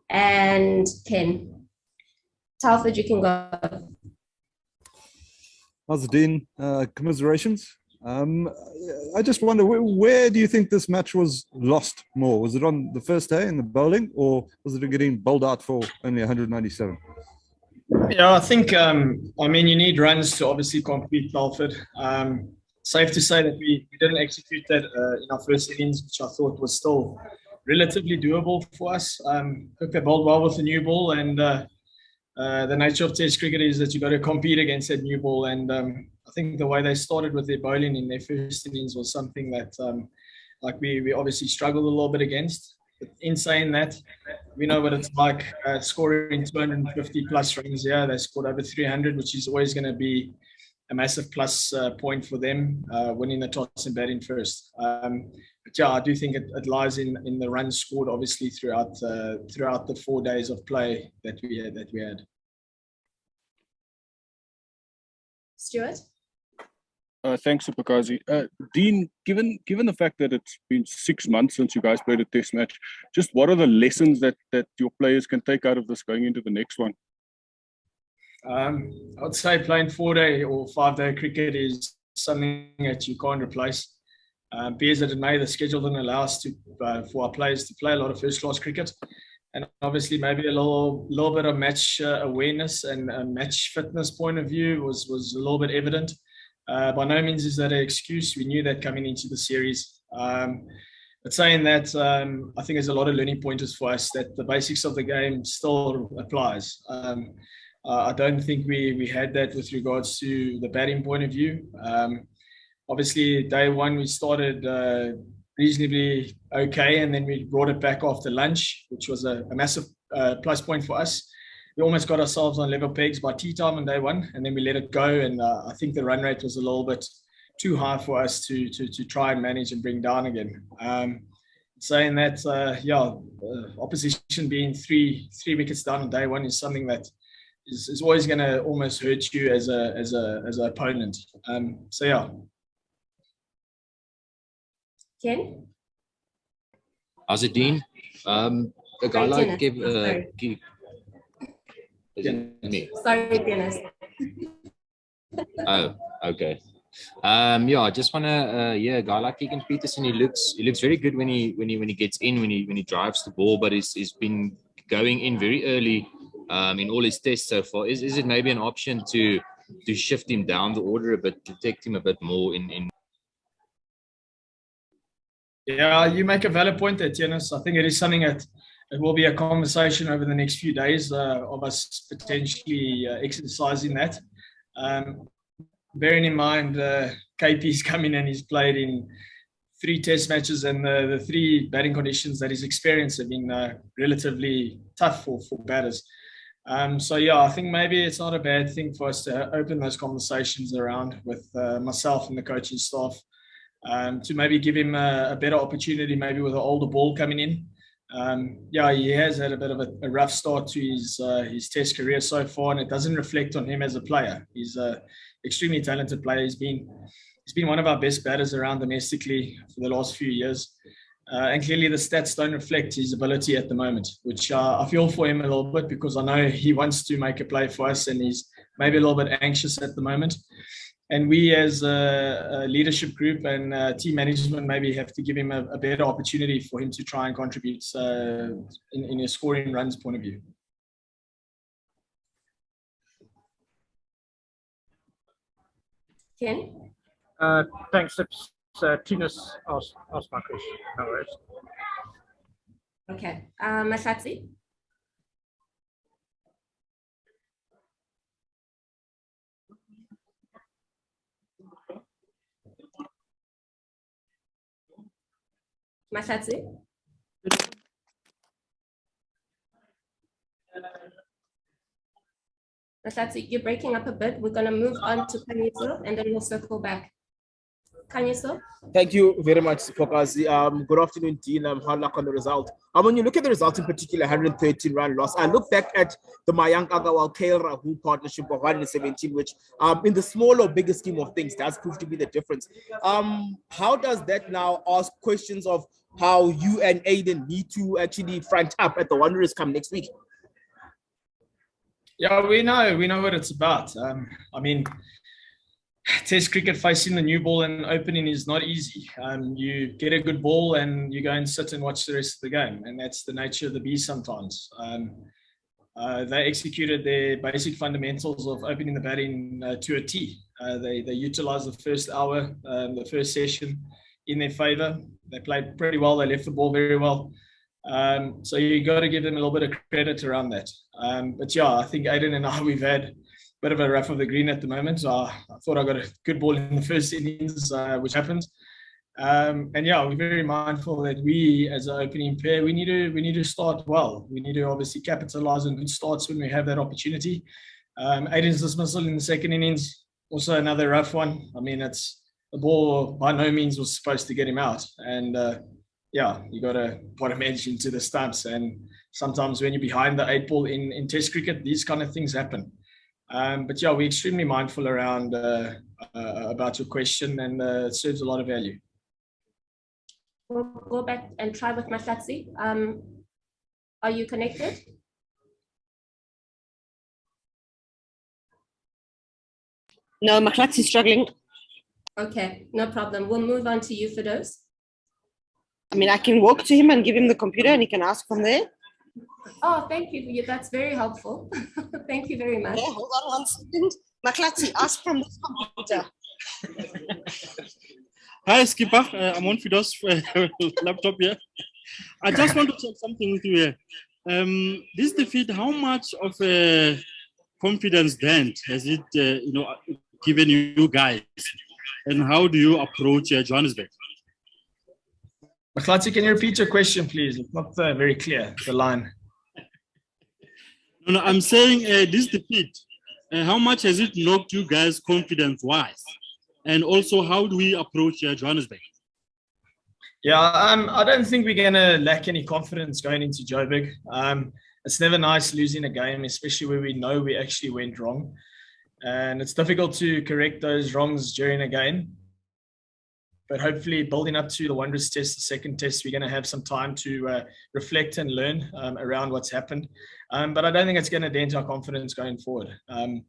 and Ken. Telford, you can go. Dean, commiserations. I just wonder, where do you think this match was lost more? Was it on the first day in the bowling, or was it getting bowled out for only 197? Yeah, I think, I mean, you need runs to obviously compete, Telford. Safe to say that we didn't execute that in our first innings, which I thought was still relatively doable for us. Hope they bowled well with the new ball, and the nature of Test cricket is that you got to compete against that new ball. And I think the way they started with their bowling in their first innings was something that, like we obviously struggled a little bit against. But in saying that, we know what it's like scoring 250 plus runs. Yeah, they scored over 300, which is always going to be a massive plus point for them, winning the toss and batting first. But yeah, I do think it lies in the runs scored, obviously throughout the 4 days of play that we had. Stuart. Thanks, Supakazi. Dean, given the fact that it's been 6 months since you guys played a test match, just what are the lessons that your players can take out of this going into the next one? I'd say playing 4-day or 5-day cricket is something that you can't replace. Be as it may, the schedule didn't allow us for our players to play a lot of first-class cricket, and obviously maybe a little bit of match awareness and match fitness point of view was a little bit evident. By no means is that an excuse. We knew that coming into the series. But saying that, I think there's a lot of learning pointers for us that the basics of the game still applies. I don't think we had that with regards to the batting point of view. Obviously, day one, we started reasonably okay, and then we brought it back after lunch, which was a massive plus point for us. We almost got ourselves on level pegs by tea time on day one, and then we let it go. And I think the run rate was a little bit too high for us to try and manage and bring down again. Saying that, opposition being three wickets down on day one is something that is always going to almost hurt you as an opponent. So yeah. Ken? Dean, a guy like Sorry, Dennis. Oh, okay. I just want to, a guy like Keegan Peterson, he looks very good when he gets in, when he drives the ball, but he's been going in very early in all his tests so far. Is it maybe an option to shift him down the order a bit, protect him a bit more in? Yeah, you make a valid point there, Dennis. I think it is something that it will be a conversation over the next few days of us potentially exercising that. Bearing in mind, KP's come in and he's played in 3 test matches, and the 3 batting conditions that he's experienced have been relatively tough for batters. I think maybe it's not a bad thing for us to open those conversations around with myself and the coaching staff to maybe give him a better opportunity, maybe with an older ball coming in. He has had a bit of a rough start to his test career so far, and it doesn't reflect on him as a player. He's an extremely talented player. He's been one of our best batters around domestically for the last few years. And clearly the stats don't reflect his ability at the moment, which I feel for him a little bit, because I know he wants to make a play for us and he's maybe a little bit anxious at the moment. And we as a leadership group and team management maybe have to give him a better opportunity for him to try and contribute in a scoring runs point of view. Ken? Thanks. Tina's asked my question. No worries. Okay. Mahlatsi? Mahlatsi? Mahlatsi, you're breaking up a bit. We're going to move on to Kanyiso and then we'll circle back. Kanyiso? Thank you very much, Supakazi. Good afternoon, Dean. Hard luck on the result. When you look at the result, in particular, 113 run loss, I look back at the Mayank Agarwal KL Rahul partnership of 117, which in the small or bigger scheme of things does prove to be the difference. How does that now ask questions of how you and Aiden need to actually front up at the Wanderers come next week? Yeah, we know what it's about. I mean, Test cricket facing the new ball and opening is not easy. You get a good ball and you go and sit and watch the rest of the game, and that's the nature of the beast sometimes. They executed their basic fundamentals of opening the batting to a T. They utilized the first hour, the first session in their favour. They played pretty well. They left the ball very well. So you got to give them a little bit of credit around that. But yeah, I think Aiden and I, we've had a bit of a rough of the green at the moment. So I thought I got a good ball in the first innings, which happens. And yeah, we're very mindful that we, as an opening pair, we need to start well. We need to obviously capitalize on good starts when we have that opportunity. Aiden's dismissal in the second innings, also another rough one. I mean, it's the ball by no means was supposed to get him out, and yeah, you got to put a edge into the stumps. And sometimes when you're behind the 8 ball in Test cricket, these kind of things happen. But yeah, we're extremely mindful around about your question, and it serves a lot of value. We'll go back and try with Mahlatsi. Are you connected? No, Mahlatsi is struggling. Okay, no problem. We'll move on to you, Firdaus. I mean, I can walk to him and give him the computer and he can ask from there. Oh, thank you. That's very helpful. Thank you very much. Yeah, hold on 1 second. Mahlatsi, ask from this computer. Hi, Skipper. I'm on Fidos' laptop here. I just want to check something with you here. This defeat, how much of a confidence dent has it, given you guys? And how do you approach Johannesburg? Mahlatsi, can you repeat your question, please? It's not very clear, the line. No, I'm saying this defeat, how much has it knocked you guys confidence-wise? And also, how do we approach Johannesburg? Yeah, I don't think we're going to lack any confidence going into Joburg. It's never nice losing a game, especially where we know we actually went wrong. And it's difficult to correct those wrongs during a game. But hopefully, building up to the Wanderers test, the second test, we're going to have some time to reflect and learn around what's happened. But I don't think it's going to dent our confidence going forward.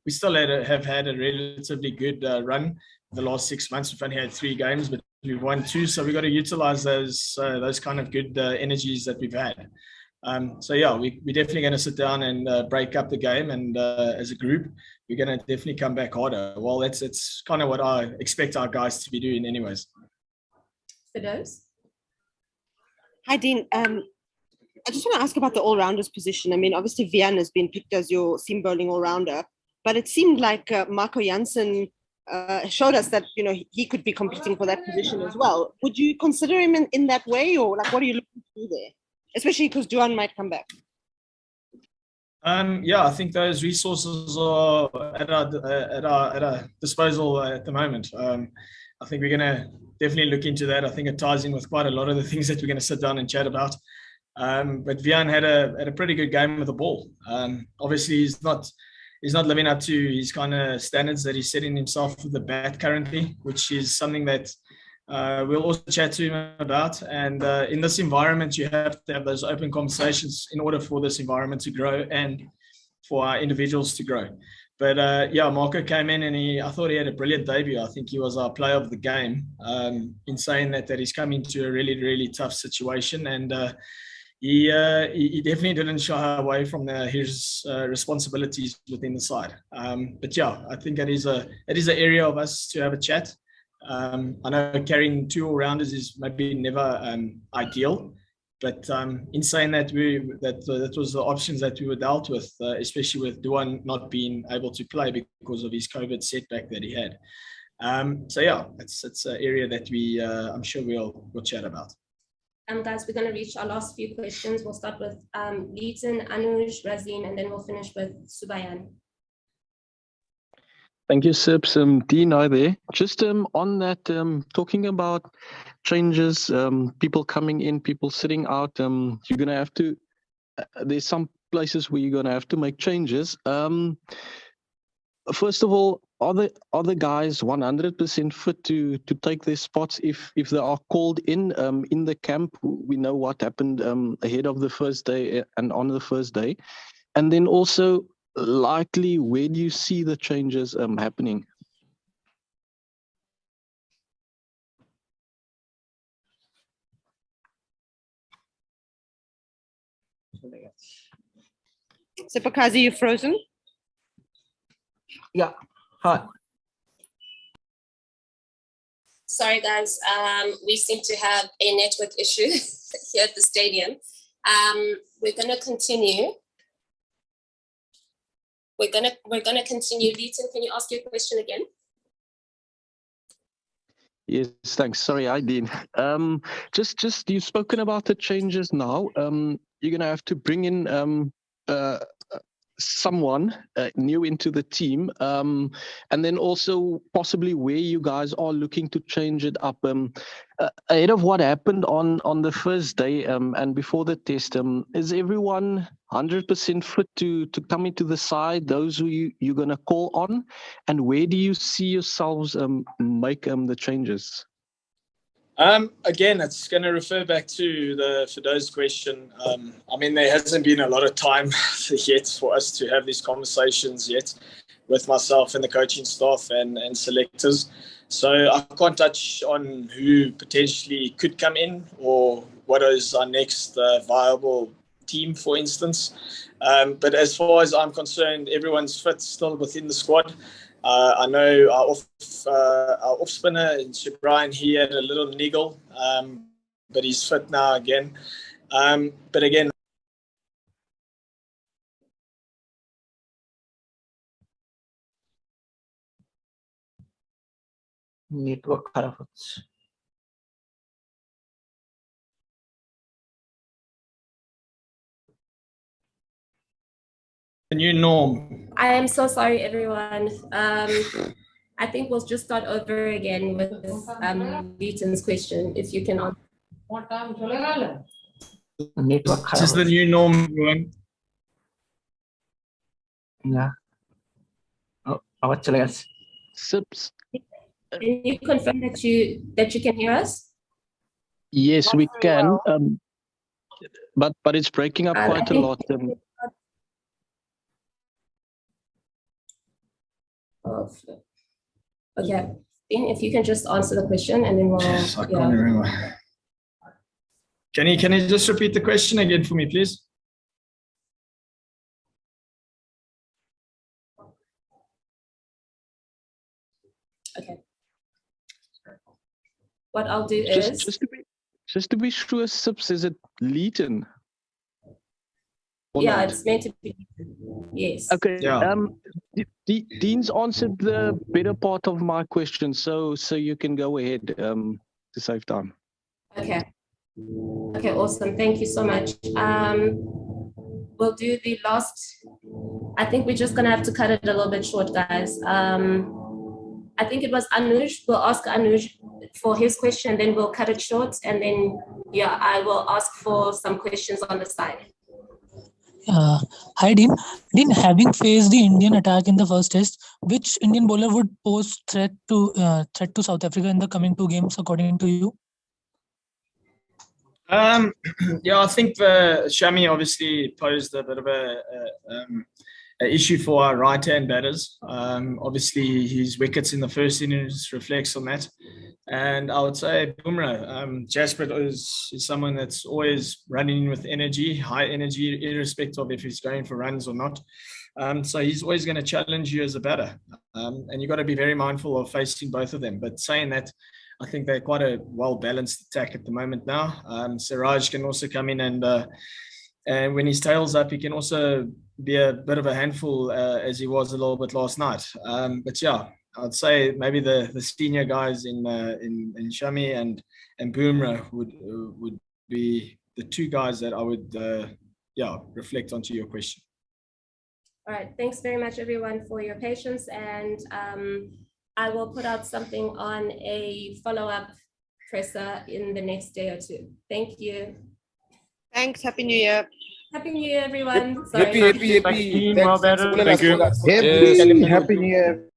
We still have had a relatively good run the last 6 months. We've only had 3 games, but we've won 2. So we've got to utilize those kind of good energies that we've had. So yeah, we're definitely going to sit down and break up the game. And as a group, we're going to definitely come back harder. Well, it's kind of what I expect our guys to be doing anyways. Firdaus? Hi, Dean. I just want to ask about the all-rounders position. I mean, obviously, Vian has been picked as your seam bowling all-rounder, but it seemed like Marco Jansen showed us that, he could be competing for that position as well. Would you consider him in that way, or like, what are you looking to do there? Especially because Duan might come back. Yeah, I think those resources are at our disposal at the moment. I think we're going to definitely look into that. I think it ties in with quite a lot of the things that we're going to sit down and chat about. But Vian had a pretty good game with the ball. Obviously, he's not living up to his kind of standards that he's setting himself with the bat currently, which is something that we'll also chat to him about. And in this environment, you have to have those open conversations in order for this environment to grow and for our individuals to grow. But yeah, Marco came in and I thought he had a brilliant debut. I think he was our player of the game in saying that he's come into a really, really tough situation. And he definitely didn't shy away from his responsibilities within the side. But yeah, I think it is an area of us to have a chat. I know carrying 2 all-rounders is maybe never ideal, but in saying that, that was the options that we were dealt with, especially with Duan not being able to play because of his COVID setback that he had. So yeah, it's an area that I'm sure we'll chat about. Guys, we're going to reach our last few questions. We'll start with Leeton, Anuj, Razin, and then we'll finish with Subayan. Thank you, Sips. Dean, are there? Just on that, talking about changes, people coming in, people sitting out, you're going to have to, there's some places where you're going to have to make changes. first of all, are the guys 100% fit to take their spots if they are called in the camp? We know what happened ahead of the first day and on the first day, and then also likely where do you see the changes happening? Sipakazi, you frozen? Yeah. Hi. Sorry, guys. We seem to have a network issue here at the stadium. We're gonna continue. We're gonna continue. Leeton, can you ask your question again? Yes, thanks. Sorry, I did. Just you've spoken about the changes now. You're gonna have to bring in someone new into the team, and then also possibly where you guys are looking to change it up ahead of what happened on the first day and before the test. Is everyone 100% fit to come into the side? Those who you're gonna call on, and where do you see yourselves make the changes? Again, it's going to refer back to the Fido's question. I mean, there hasn't been a lot of time yet for us to have these conversations yet with myself and the coaching staff and selectors. So I can't touch on who potentially could come in or what is our next viable team, for instance. But as far as I'm concerned, everyone's fit still within the squad. I know our off spinner in Sir Brian, he had a little niggle, but he's fit now again. But again, Network খারাপ হচ্ছে। the new norm. I am so sorry, everyone. I think we'll just start over again with Leeton's question, if you can answer. Network This is the new norm, everyone. Yeah. Oh, আবার চলে গেছে। Sips. Can you confirm that you can hear us? Yes, we can. But it's breaking up quite a lot. Okay, then if you can just answer the question and then we'll. Yes, I can't remember. Can you just repeat the question again for me, please? Okay. What I'll do is just to be sure, Sips, is it Leeton? Yeah, not? It's meant to be. Yes. Okay. Yeah. Dean's answered the better part of my question, so you can go ahead to save time. Okay. Okay, awesome. Thank you so much. We'll do the last. I think we're just gonna have to cut it a little bit short, guys. I think it was Anuj. We'll ask Anuj for his question, then we'll cut it short, and then yeah, I will ask for some questions on the side. Hi, Dean. Dean, having faced the Indian attack in the first test, which Indian bowler would pose threat to South Africa in the coming 2 games, according to you? Yeah, I think Shami obviously posed a bit of an issue for our right-hand batters. Obviously, his wickets in the first innings reflects on that. And I would say Bumrah, Jasper is someone that's always running with energy, high energy, irrespective of if he's going for runs or not. So he's always going to challenge you as a batter. And you've got to be very mindful of facing both of them. But saying that, I think they're quite a well-balanced attack at the moment now. Siraj can also come in and when his tail's up, he can also be a bit of a handful as he was a little bit last night. But yeah, I'd say maybe the senior guys in Shami and Bumrah would be the 2 guys that I would reflect onto your question. All right, thanks very much everyone for your patience, and I will put out something on a follow-up presser in the next day or 2. Thank you. Thanks. Happy New Year. Happy New Year, everyone. Happy, Sorry. happy. Thanks, Well better. Thank you. Happy New Year.